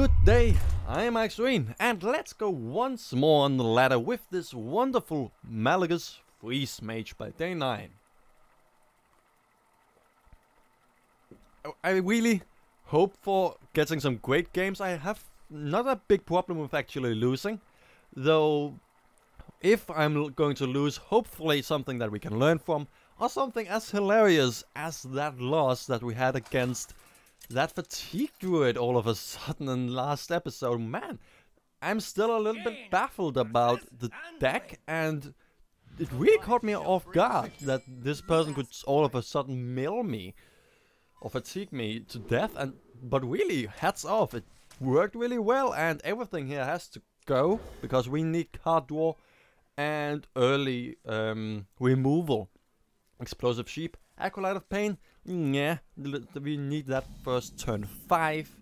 Good day, I am Ikslorin, and let's go once more on the ladder with this wonderful Malygos Freeze Mage by day 9. I really hope for getting some great games. I have not a big problem with actually losing, though if I'm going to lose, hopefully something that we can learn from, or something as hilarious as that loss that we had against that fatigue druid all of a sudden in last episode. Man, I'm still a little bit baffled about the deck, and it really caught me off guard that this person could all of a sudden mill me or fatigue me to death. But really, hats off, it worked really well, and everything here has to go because we need card draw and early removal. Explosive Sheep, Acolyte of Pain, yeah, we need that first turn 5.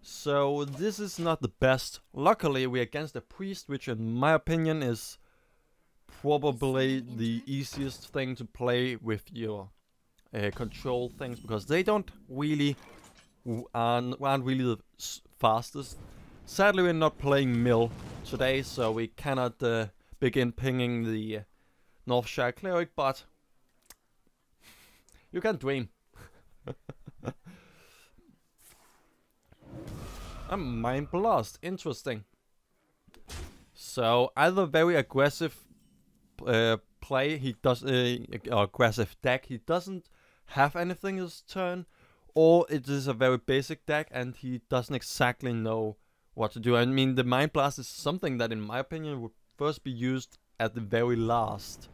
So this is not the best. Luckily we're against a Priest, which in my opinion is probably the easiest thing to play with your control things, because they don't really aren't really the fastest. Sadly we're not playing Mill today, so we cannot begin pinging the Northshire Cleric, but you can dream. A Mind Blast, interesting. So either very aggressive play, he does aggressive deck, he doesn't have anything this turn, or it is a very basic deck and he doesn't exactly know what to do. I mean, the Mind Blast is something that in my opinion would first be used at the very last.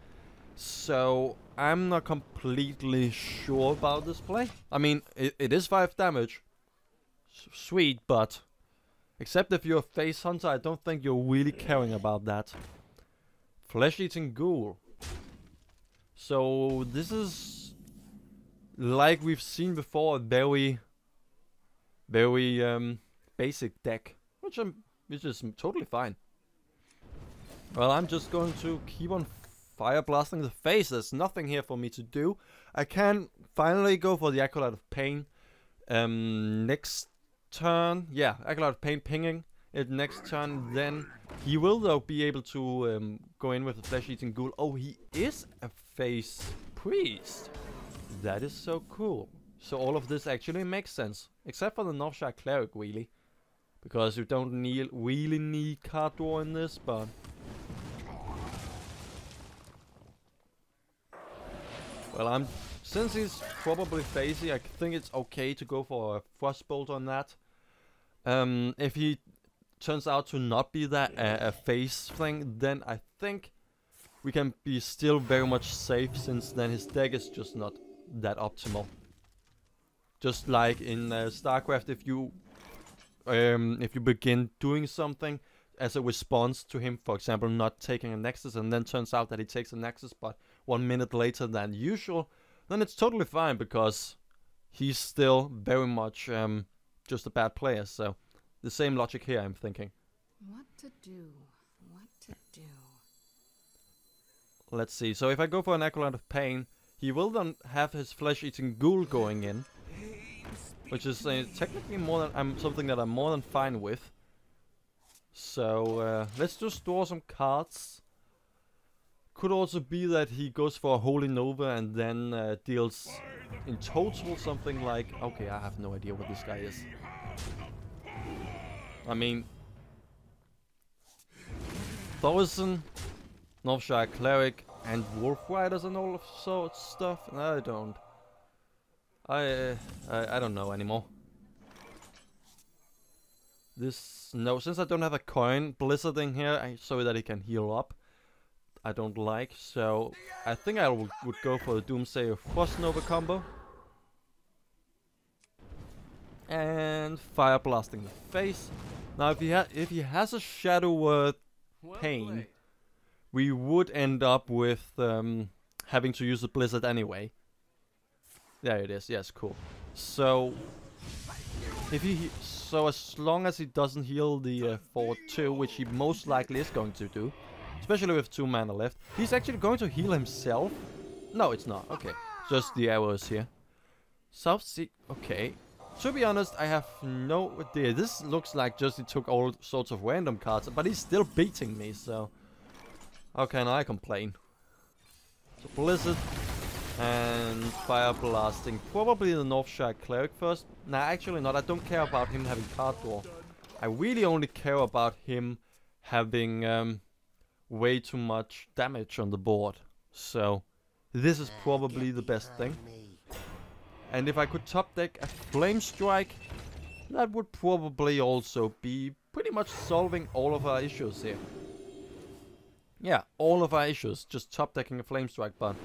So I'm not completely sure about this play. I mean, it is 5 damage. Sweet, but except if you're a face hunter, I don't think you're really caring about that. Flesh-eating ghoul. So this is, like we've seen before, a very basic deck, which is totally fine. Well, I'm just going to keep on fire blasting the face. There's nothing here for me to do. I can finally go for the Acolyte of Pain next turn. Yeah, Acolyte of Pain pinging it next turn. Then he will though be able to go in with the Flesh-eating ghoul. Oh, he is a face priest. That is so cool. So all of this actually makes sense, except for the Northshire Cleric, really, because you don't really need card draw in this, but well, since he's probably phasey, I think it's okay to go for a Frostbolt on that. If he turns out to not be that a phase thing, then I think we can be still very much safe, since then his deck is just not that optimal. Just like in StarCraft, if you begin doing something as a response to him, for example, not taking a Nexus, and then turns out that he takes a Nexus, but 1 minute later than usual, then it's totally fine, because he's still very much just a bad player. So the same logic here, I'm thinking. What to do? What to do? Let's see. So if I go for an Acolyte of Pain, he will then have his Flesh-eating ghoul going in, which is technically more than something that I'm more than fine with. So let's just draw some cards. Could also be that he goes for a Holy Nova and then deals in total something like, okay, I have no idea what this guy is. I mean, Thorson, Northshire Cleric, and Wolf Riders and all of sorts stuff. I don't know anymore. Since I don't have a coin blizzarding here, so that he can heal up, I don't like. So I think I would go for the Doomsayer Frost Nova combo and fire blasting the face. Now if he has a Shadow Word Pain, we would end up with having to use the Blizzard anyway. There it is. Yes, cool. So as long as he doesn't heal the 4/2, which he most likely is going to do, especially with 2 mana left, he's actually going to heal himself. No, it's not. Okay, just the arrows here. South Sea. Okay, To be honest, I have no idea. This looks like just he took all sorts of random cards, but he's still beating me, so how can I complain? So Blizzard and Fire Blasting. Probably the Northshire Cleric first. Nah, actually not. I don't care about him having card draw. I really only care about him having way too much damage on the board. So this is probably the best thing. And if I could top deck a Flame Strike, that would probably also be pretty much solving all of our issues here. Yeah, all of our issues, just top decking a Flame Strike, but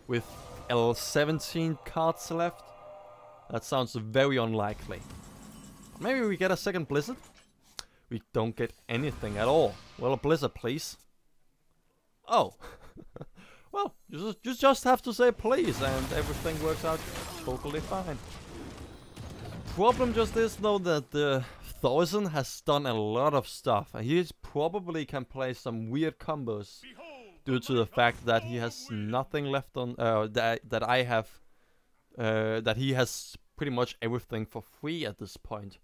with 17 cards left, that sounds very unlikely. Maybe we get a second Blizzard? We don't get anything at all. Well, a Blizzard, please. Oh. Well, you just have to say please, and everything works out totally fine. Problem just is, though, that the Thorson has done a lot of stuff. And he probably can play some weird combos due to the fact that he has nothing left on that I have. That he has pretty much everything for free at this point.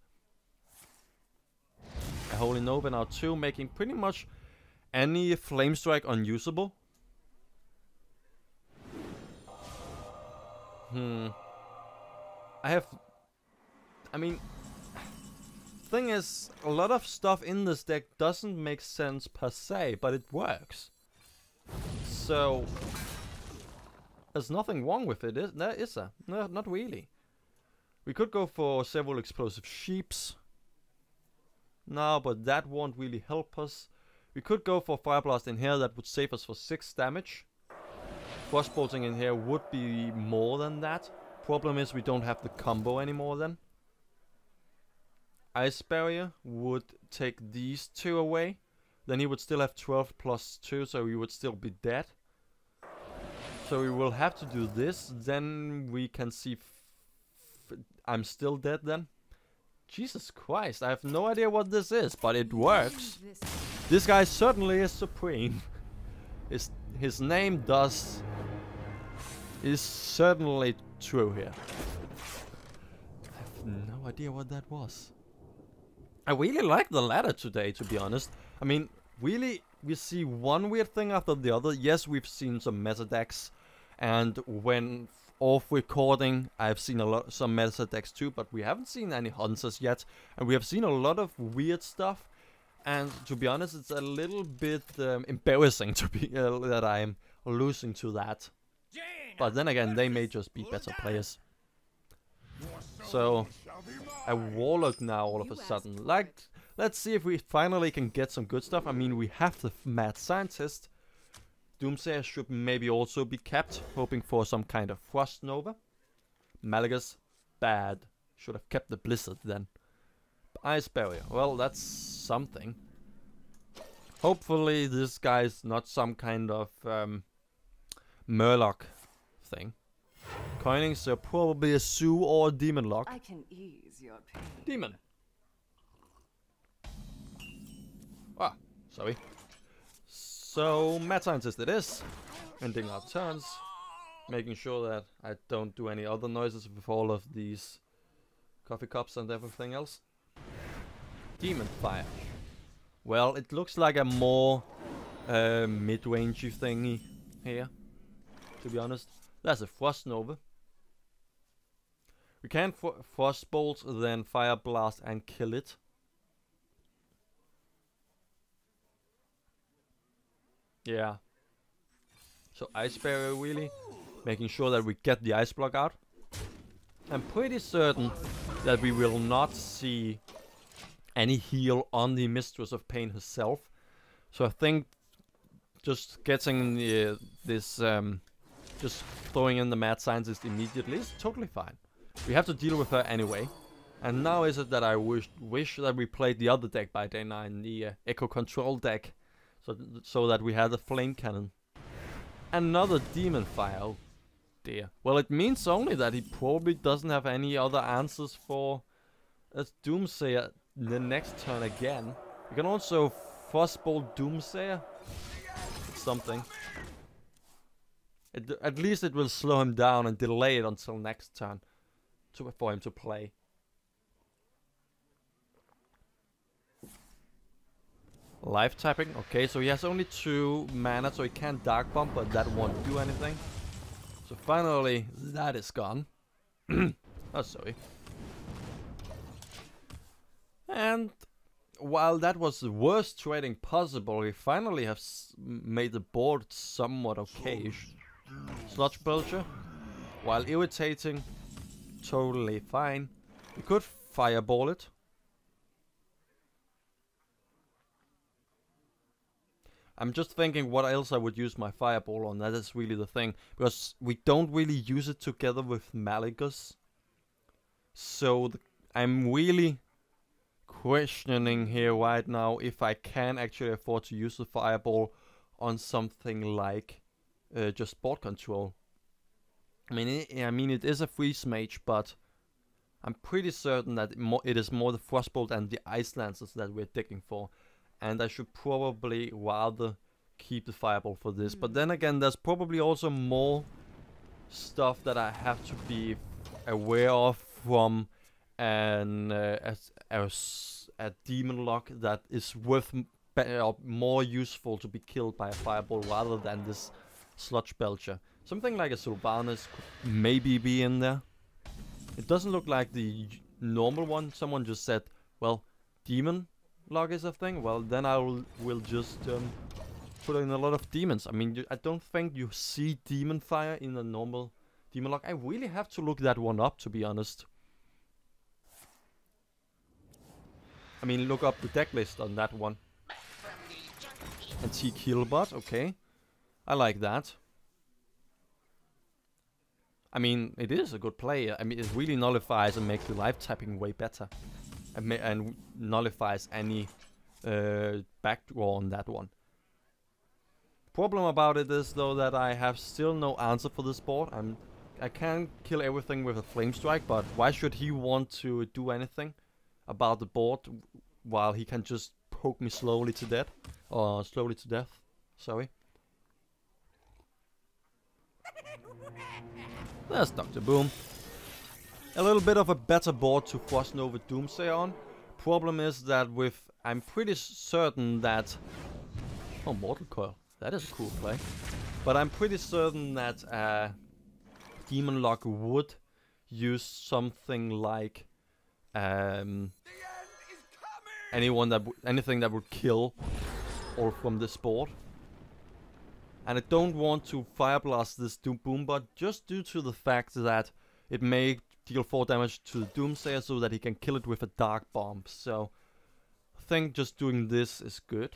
A Holy Nova now too, making pretty much any Flame Strike unusable. I mean, thing is, a lot of stuff in this deck doesn't make sense per se, but it works. So there's nothing wrong with it, is there? No, not really. We could go for several Explosive Sheeps. No, but that won't really help us. We could go for Fire Blast in here, that would save us for 6 damage. Frostbolting in here would be more than that. Problem is we don't have the combo anymore then. Ice Barrier would take these 2 away. Then he would still have 12 plus 2, so he would still be dead. So we will have to do this. Then we can see I'm still dead then. Jesus Christ, I have no idea what this is, but it works. This guy certainly is supreme. His name is certainly true here. I have no idea what that was. I really like the ladder today, to be honest. I mean, really, we see one weird thing after the other. Yes, we've seen some meta decks, and when off recording, I've seen some meta decks too, but we haven't seen any hunters yet, and we have seen a lot of weird stuff. And to be honest, it's a little bit embarrassing to be that I'm losing to that. But then again, they may just be better players. So, a Warlock now all of a sudden. Like, let's see if we finally can get some good stuff. I mean, we have the Mad Scientist. Doomsayer should maybe also be kept, hoping for some kind of Frost Nova. Malygos, bad. Should have kept the Blizzard then. Ice Barrier, well, that's something. Hopefully this guy's not some kind of Murloc thing. Coining, so probably a Zoo or a Demon Lock. I can ease your pain. Demon. Ah, sorry. So, Mad Scientist it is. Ending our turns. Making sure that I don't do any other noises with all of these coffee cups and everything else. Demon Fire. Well, it looks like a more mid-rangey thingy here, to be honest. That's a Frost Nova. We can Frostbolt, then Fire Blast and kill it. Yeah. So Ice Barrier really, making sure that we get the Ice Block out. I'm pretty certain that we will not see any heal on the Mistress of Pain herself. So I think just getting just throwing in the Mad Scientist immediately is totally fine. We have to deal with her anyway. And now is it that I wish that we played the other deck by day 9, the Echo Control deck, so that we had a Flame Cannon. Another Demon Fire, oh dear. Well, it means only that he probably doesn't have any other answers for a Doomsayer the next turn again. You can also Frostbolt Doomsayer. It's something. At least it will slow him down and delay it until next turn for him to play. Life tapping. Okay, so he has only 2 mana, so he can't Dark Bomb, but that won't do anything. So finally, that is gone. Oh, sorry. And while that was the worst trading possible, we finally have made the board somewhat okay. Sludge Belcher, while irritating, totally fine. We could Fireball it. I'm just thinking what else I would use my Fireball on. That is really the thing. Because we don't really use it together with Malygos. So I'm really questioning here right now if I can actually afford to use the Fireball on something like just board control. I mean it is a Freeze Mage, but I'm pretty certain that it is more the Frostbolt and the Ice Lancers that we're digging for. And I should probably rather keep the Fireball for this. But then again, there's probably also more stuff that I have to be aware of from a Demon Lock that is more useful to be killed by a Fireball rather than this Sludge Belcher. Something like a Sylvanas could maybe be in there. It doesn't look like the normal one. Someone just said, well, Demon Lock is a thing. Well, then I will just put in a lot of demons. I mean, I don't think you see Demon Fire in the normal Demon Lock. I really have to look that one up, to be honest. I mean, look up the deck list on that one. Antique Healbot, okay. I like that. I mean, it is a good play. I mean, it really nullifies and makes the life tapping way better. And nullifies any backdraw on that one. Problem about it is, though, that I have still no answer for this board. I can kill everything with a Flame Strike, but why should he want to do anything about the board while he can just poke me slowly to death? Or slowly to death, sorry. There's Dr. Boom. A little bit of a better board to Frostnova Doomsayer on. Problem is that I'm pretty certain that... Oh, Mortal Coil. That is a cool play. But I'm pretty certain that Demon Lock would use something like... anything that would kill all from this board. And I don't want to Fire Blast this Boombot just due to the fact that it may deal 4 damage to the Doomsayer so that he can kill it with a Dark Bomb. So I think just doing this is good.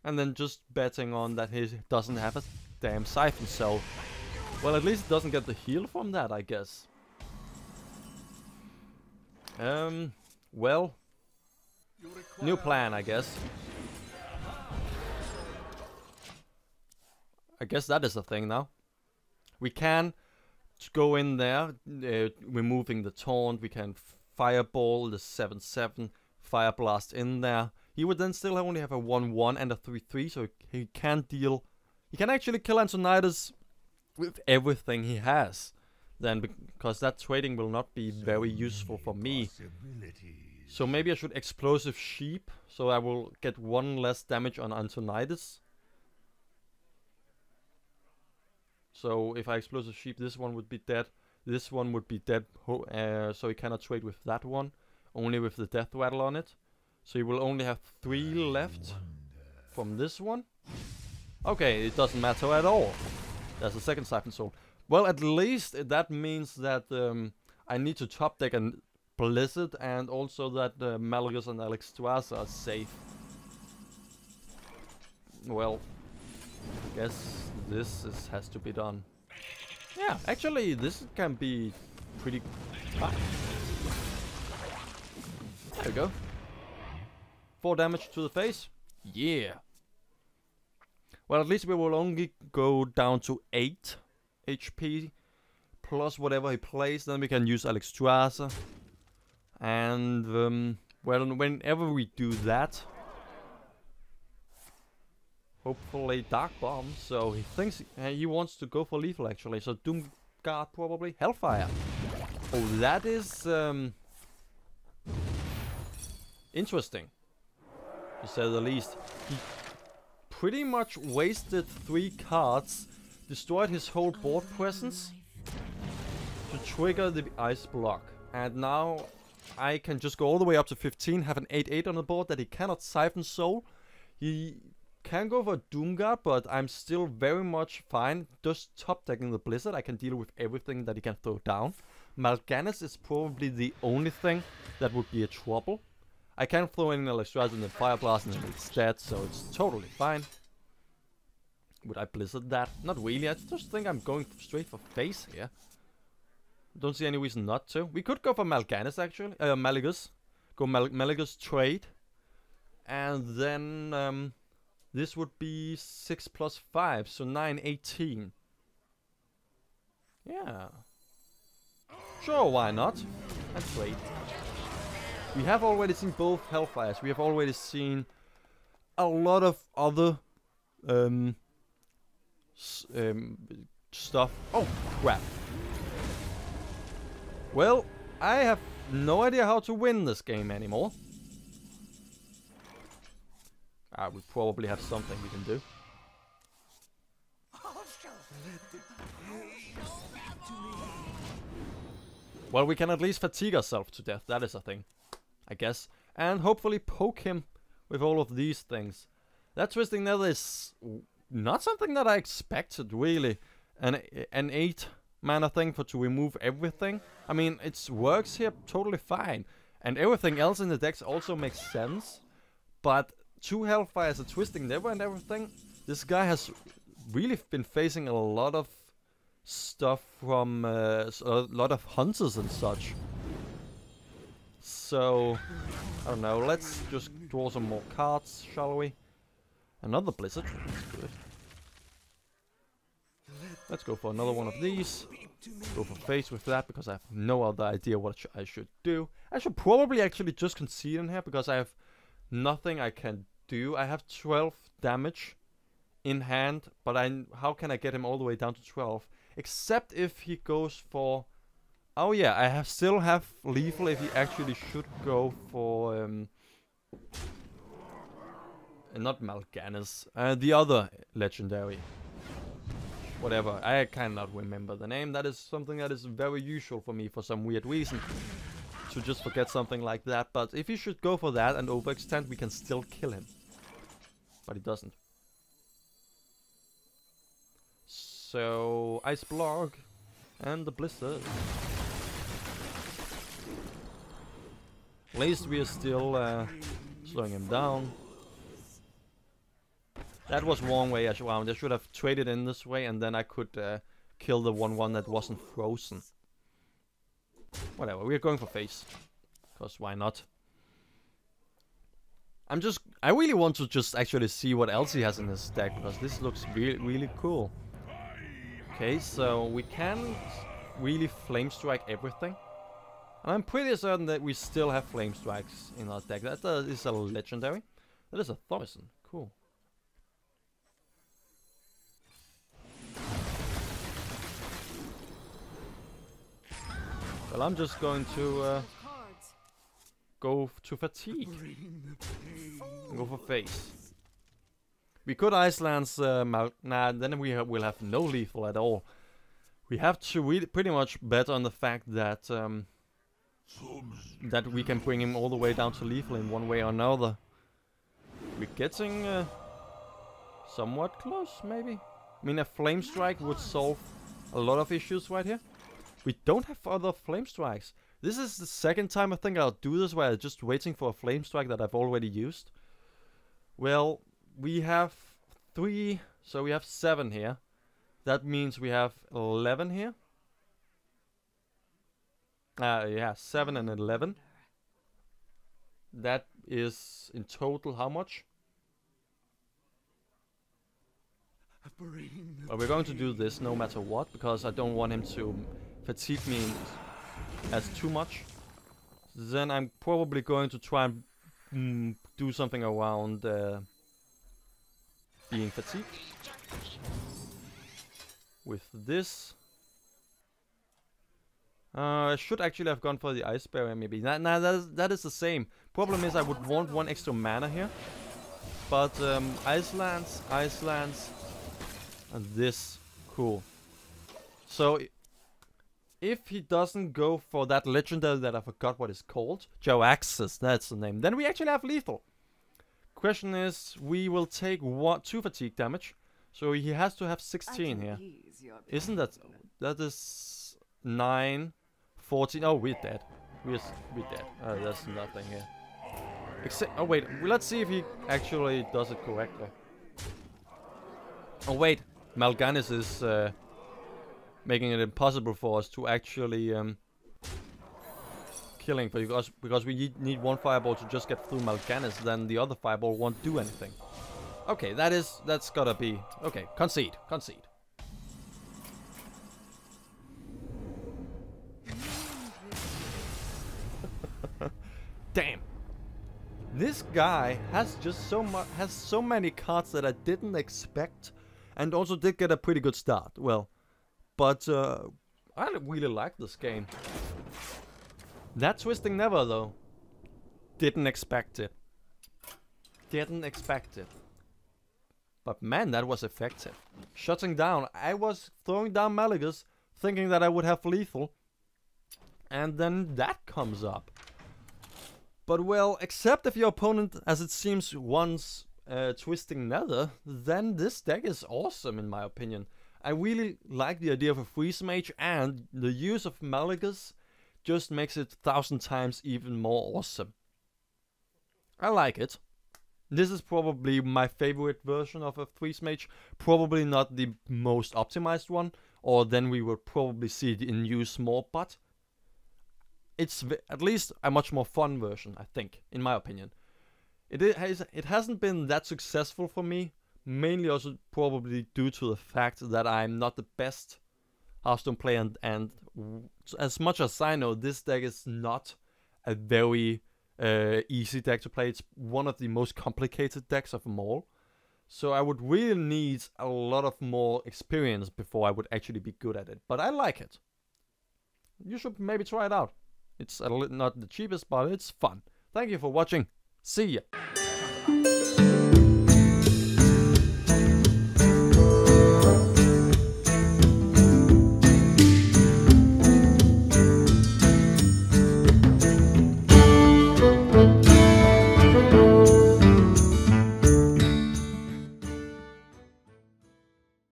And then just betting on that he doesn't have a damn Siphon Cell. Well, at least it doesn't get the heal from that, I guess. Well, new plan, I guess. I guess that is the thing now. We can go in there, removing the taunt. We can Fireball the 7/7, Fire Blast in there. He would then still only have a 1/1 and a 3/3, so he can deal. He can actually kill Antonidas with everything he has. Then, because that trading will not be very useful for me. So maybe I should Explosive Sheep, so I will get 1 less damage on Antonidas. So if I Explosive Sheep, this one would be dead. This one would be dead, so he cannot trade with that one. Only with the Death Rattle on it. So he will only have 3 left from this one. Okay, it doesn't matter at all. There's a second Siphon Soul. Well, at least that means that I need to top deck a Blizzard, and also that Malygos and Ikslorin are safe. Well, I guess this has to be done. Yeah, actually, this can be pretty fun. There we go. 4 damage to the face. Yeah. Well, at least we will only go down to 8 HP plus whatever he plays. Then we can use Ikslorin. And well, whenever we do that, hopefully Dark Bomb. So he thinks he wants to go for lethal actually. So Doomguard probably. Hellfire. Oh, that is interesting. to say the least. He pretty much wasted 3 cards, destroyed his whole board presence to trigger the ice block. And now I can just go all the way up to 15, have an 8/8 on the board that he cannot Siphon Soul. He can go for Doomguard, but I'm still very much fine just top decking the Blizzard. I can deal with everything that he can throw down. Malygos is probably the only thing that would be a trouble. I can throw in Electricity and Fire Blast and it's dead, so it's totally fine. Would I Blizzard that? Not really, I just think I'm going straight for face here. Don't see any reason not to. We could go for Malygos actually, Malygos. Go Malygos trade. And then this would be 6 plus 5, so 9, 18. Yeah. Sure, why not? And trade. We have already seen both Hellfires. We have already seen a lot of other stuff. Oh, crap. Well, I have no idea how to win this game anymore. We probably have something we can do. Well, we can at least fatigue ourselves to death. That is a thing, I guess. And hopefully poke him with all of these things. That Twisting Nether is not something that I expected, really. An 8 mana thing to remove everything. I mean, it works here totally fine. And everything else in the decks also makes sense. But 2 Hellfires, a Twisting Nether and everything. This guy has really been facing a lot of stuff from a lot of hunters and such. So, I don't know, let's just draw some more cards, shall we? Another Blizzard, that's good. Let's go for another one of these. Go for face with that because I have no other idea what I should do. I should probably actually just concede in here because I have nothing I can do. I have 12 damage in hand, but how can I get him all the way down to 12? Except if he goes for... Oh yeah, I still have lethal if he actually should go for... not Malygos, the other legendary. Whatever, I cannot remember the name. That is something that is very usual for me for some weird reason. To just forget something like that. But if he should go for that and overextend, we can still kill him. But he doesn't. So, Ice Block and the Blizzard. At least we are still slowing him down. That was one way around. I should have traded in this way and then I could kill the 1/1 that wasn't frozen. Whatever, we're going for face. Because why not? I really want to just actually see what else he has in his deck because this looks really cool. Okay, so we can really Flame Strike everything. And I'm pretty certain that we still have Flame Strikes in our deck. That is a legendary. That is a Thomison. Cool. Well, I'm just going to go to fatigue. And go for face. We could Iceland's nah, then we will have no lethal at all. We have to really pretty much bet on the fact that that we can bring him all the way down to lethal in one way or another. We're getting somewhat close, maybe. I mean, a Flame Strike would solve a lot of issues right here. We don't have other Flame Strikes. This is the second time I think I'll do this where I'm just waiting for a Flame Strike that I've already used. Well, we have 3, so we have 7 here. That means we have 11 here. Yeah, 7 and 11. That is in total how much? Well, we're going to do this no matter what, because I don't want him to fatigue me as too much. Then I'm probably going to try and do something around being fatigued. With this. I should actually have gone for the Ice Barrier maybe. Nah, that is the same. Problem is I would want 1 extra mana here. But Icelands, and this, cool. So if he doesn't go for that legendary that I forgot what it's called, Joaxis, that's the name, then we actually have lethal. Question is, we will take 2 fatigue damage, so he has to have 16 here. Isn't that... that is 9, 14... oh, we're dead. We're dead. There's nothing here. Except... oh, wait. Let's see if he actually does it correctly. Oh, wait. Malygos is making it impossible for us to actually killing, because we need 1 fireball to just get through Malygos, then the other fireball won't do anything. Okay, that's gotta be... okay, concede. Damn. This guy has just so many cards that I didn't expect, and also did get a pretty good start. Well, but I really like this game. That Twisting Never though, didn't expect it. But man, that was effective. Shutting down. I was throwing down Malygos, thinking that I would have lethal, and then that comes up. But well, except if your opponent, as it seems, wants Twisting Nether, then this deck is awesome in my opinion. I really like the idea of a Freeze Mage, and the use of Malygos just makes it 1,000 times even more awesome. I like it. This is probably my favorite version of a Freeze Mage. Probably not the most optimized one, or then we would probably see it in use more, but it's at least a much more fun version, I think, in my opinion. It hasn't been that successful for me, mainly also probably due to the fact that I'm not the best Hearthstone player, and as much as I know, this deck is not a very easy deck to play. It's one of the most complicated decks of them all. So I would really need a lot of more experience before I would actually be good at it. But I like it. You should maybe try it out. It's not the cheapest, but it's fun. Thank you for watching. See ya.